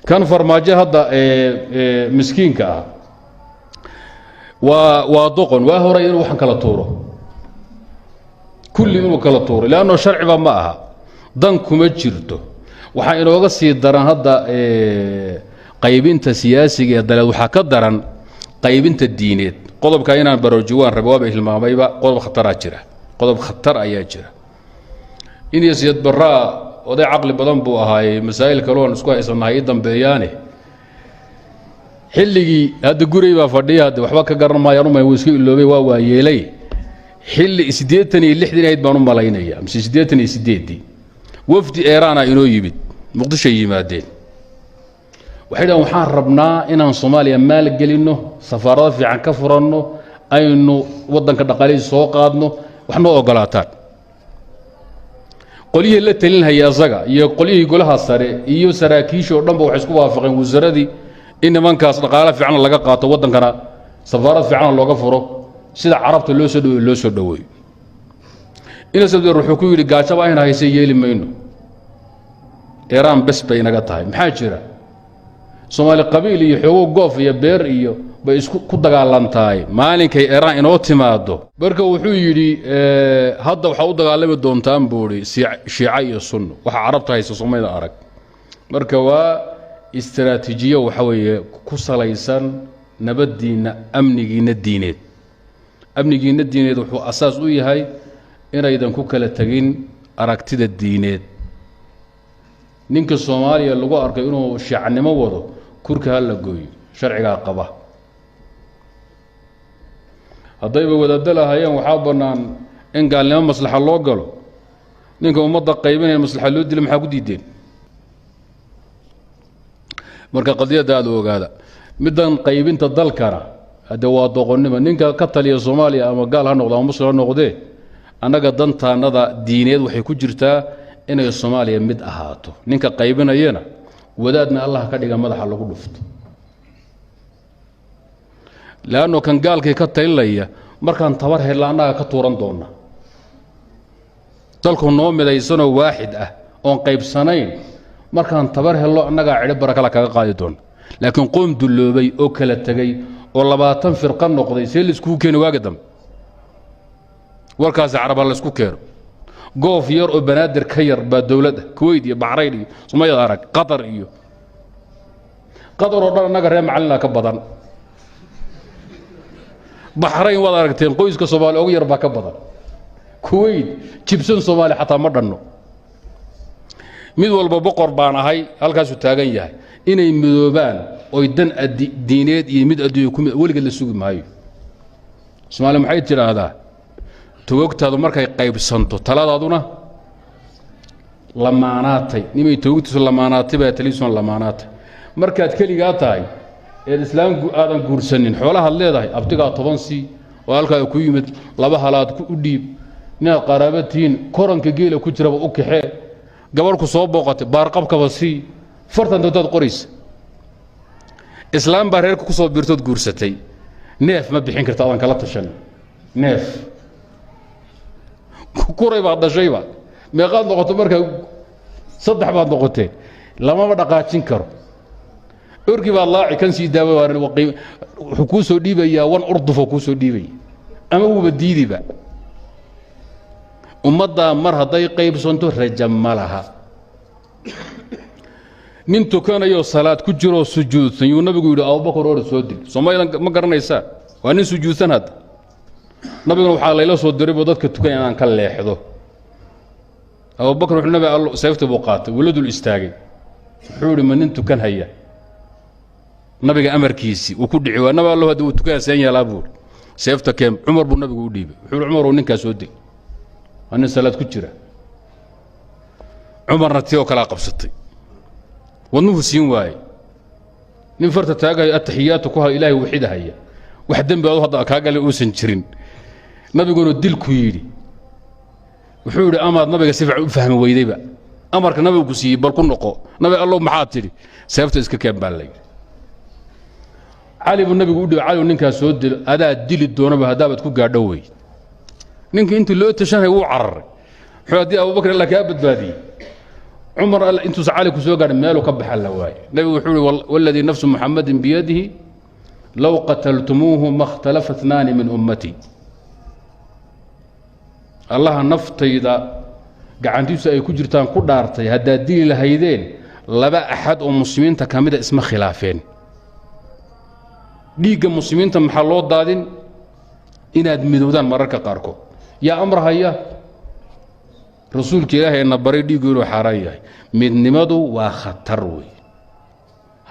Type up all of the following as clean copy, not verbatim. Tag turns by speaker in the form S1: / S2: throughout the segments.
S1: كان فرماجه هذا مسكين كا وضقن وهوري انه وحن كلا توره كل انه كلا توره لانه شرعي ما اها دنكم ما جيرتو waxa inooga sii daran hadda qaybinta siyaasiga ee dalad waxa ka daran qaybinta diineed qodobka inaan baroojiwaan rabo waa hilmaamayba qodob khatar ayaa jira in yasiyad baraa oday aqli badan buu ahaay masaa'il kale oo isku haysanahay dambeeyaane xilligii hadda guriga baa fadhiya hadda waxba ka garan maayo inuu iska iloobay waa yeelay xilli 86 ayd baan u malaynaya 88 wafdi Iiraan inoo yimid muqdisho yimaadeen waxaan rabnaa inaan Soomaaliya maal gelino safaarada fiican ka furanno aynu wadanka dhaqaalihiisa soo qaadno waxna ogolaataan qoliyay la talinaya asaga iyo qoliyay golaha sare iyo saraakiisha oo dhanba wax isku waafaqeen wasaaradii in nimankaas dhaqaale fiican laga qaato wadankana safaarad fiican looga furo sida carabta loo soo dhaweeyo ina sabda ruuxu ku yiri gaajaba ayna haysay yeeli mayno Iiraan bas bay naga tahay maxaa jira Soomaali qabiil iyo xogo goof iyo beer iyo bay isku ku dagaalantaay maalinkay Iiraan inoo timaado barka wuxuu yiri hadda waxa u dagaalami doontaan buuri shiica iyo sunno waxa carabta hayso Soomaalida arag marka waa istiraatiijiyo waxa weeye ku salaysan nabadiina amnigiina diineed wuxuu asaas u yahay inaydan ku kala tagin aragtida diineed ninka Soomaaliya lagu arkay inuu shiicnimo wado kurka hal la gooyo sharciga qaba hadayba wadadalahayeen waxa banaan in gaalnimo maslaxa loo galo ninka ummadda qaybinaya maslaxa loo dilo maxaa ku diideen marka qadiyada aad ogaada midan qaybinta dalkana hada waa doqonnimo ninka ka taliya Soomaaliya ama gaal ha noqdo ama muslim ha noqdee anaga dantaanada diineed waxay ku jirtaa inay Soomaaliya mid ahaato ninka qaybinayna wadaadna Allah ka dhiga madaxa lagu dhufto laano kan gaalkay ka taylaya markaan tabar helaanaga ka tuuran doona dalku noo midaysano waaxid ah oo qaybsanayn markaan tabar helo anaga cid baraka la kaga qaadi doona laakiin qoom duloobay oo kala tagay oo 20 firqa noqday si la isku keenay waaga dam warkaas carab la isku keeno goof yar oo banaadir ka yar ba dawladda Kuwait iyo Bahrain iyo Soomaaliya arag Qatar oo dhan naga reer macallin ka badan Bahrain wada aragteen qoyska Soomaali ugu yar ba ka badan Kuwait jibsan Soomaali xataa ma dhanno mid walba boqor baan ahay halkaas uu taagan yahay inay midoobaan oo dan diineed iyo mid adduunyo ku waliga la sugi maayo Soomaali maxay tiraahdaa توقتها مركي قيب سنتو تلادادونا لماناتي نيمي توقتو لماناتي با تليسون لماناتي مركات كليغا تاي الاسلام ادان غورسنين خولها ليداي ابتيغا 10 سي والكا ku yimid laba halaad ku dhiib ina qarabatiin koranka geela ku jiraba u kaxee gabarku soo booqatay baarqabkaba si fartan dad qoris islaam baa reerku ku soo biirtood guursatay neef ma bixin kartaa aan kala tashan neef kuray baad dhashayba meeqaad noqoto marka saddex baad noqotay lama dhaqaajin karo urki baa laaci kan si daawo wuxuu ku soo dhiibaya wan urdufo ku soo dhiibay ama uu badiidiba ummadda mar haday qaybsanto rajam malaha nin tukanayo salaad ku jiro sujuudsan uu nabigu yiri Abu Bakar oo soo dil Soomaaliland ma garanaysa waa nin sujuudsan hada nabiga waxa layla soo diray dadka tukan inaan ka leexdo Abu Bakar wuxuu nabi Allah sayfta buu qaatay wiladul istaagay wuxuu yiri man tukan haya nabiga amarkiisi uu ku dhici waa nabi Allah haduu tukan san yaala buu sayfta keem Umar buu nabigu u dhiibay wuxuu Umar oo ninka soo dil ana salaad ku jira Umar ratiyo kala qabsatay wadnuhu siin waay nin farta taagay attahiyatu ku hal ilaahi wixidahaya wax dambi oo hadda ka galay oo san jirin nabiguna dil ku yiri wuxuu yiri amaad nabiga si fiican u fahmi weydayba amarka nabigu ku siiyay bal ku noqo nabi Allah maxaa tiri sababta iska keen baalay Ali ibn nabigu u dhigay Ali ninka soo dil adaa dili doonaba hadaabad ku gaadho way ninka inta loo tashanay uu cararay xudii Abu Bakr Allah ka badbaadiyay عمر قال انتو سعالي كسو قال مالو كبح اللواي نبي وحولي والذي نفس محمد بيده لو قتلتموه ما اختلف اثنان من امتي الله نفتي اذا قعنتيسو اي كجرتان ku dhaartay hadaa dili lahaydeen laba axad oo muslimiinta kamida isma khilaafeen dhiiga muslimiinta maxaa loo daadin inaad midowdaan mararka qaarkood yaa amr haya rasuulka ilaahay na baray dhiigu inuu xaraan yahay midnimadu waa khatar weey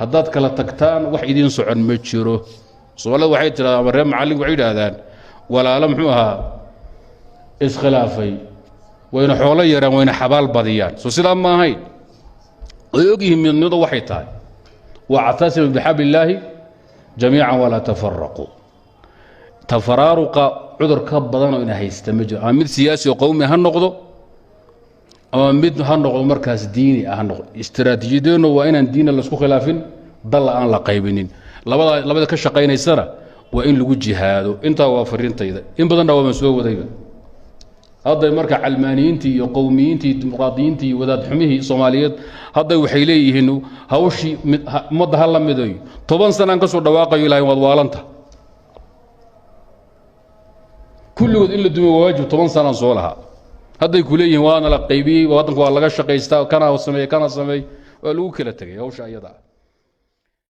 S1: haddaad kala tagtaan wax idin socon ma jiro Soomaalida waxay tiraahdaa marre macallin waxay yiraahdaan walaalo muxuu ahaa iskhilaafay wayna xoolo yaraan wayna xabaal badiyaan soo sidaa ma ahayn oyogihim midnimadu waxay tahay wa'tasimu bihablillaahi jamii'an wala tafarraqu tafaraaruqa cudur ka badan oo ina haysta ma jiro mid siyaasi oo qowmi ha noqdo ama mid ha noqdo markaas diini ah noqdo istiraatiijiyadeenu waa inaan diin la isku khilaafin dal aan la qaybinin labada ka shaqeynaysana waa in lagu jihaado inta waa fariintayda in badan waa soo wadayba hadday marka calmaaniyiintii iyo qowmiyiintii dimuqraadiyiintii iyo wadaad xumihii Soomaaliyeed hadday waxay leeyihiin hawshii ummadda hal la miday 10 sano aan ka soo dhawaaqayo ilaahay wad waalanta kulligood in la dumo waajib 10 sano soo laha hadday ku leeyihiin waana la qaybiyay wadanku waa laga shaqeystaa kana sameey waa lagu kala tagay hawsha ayada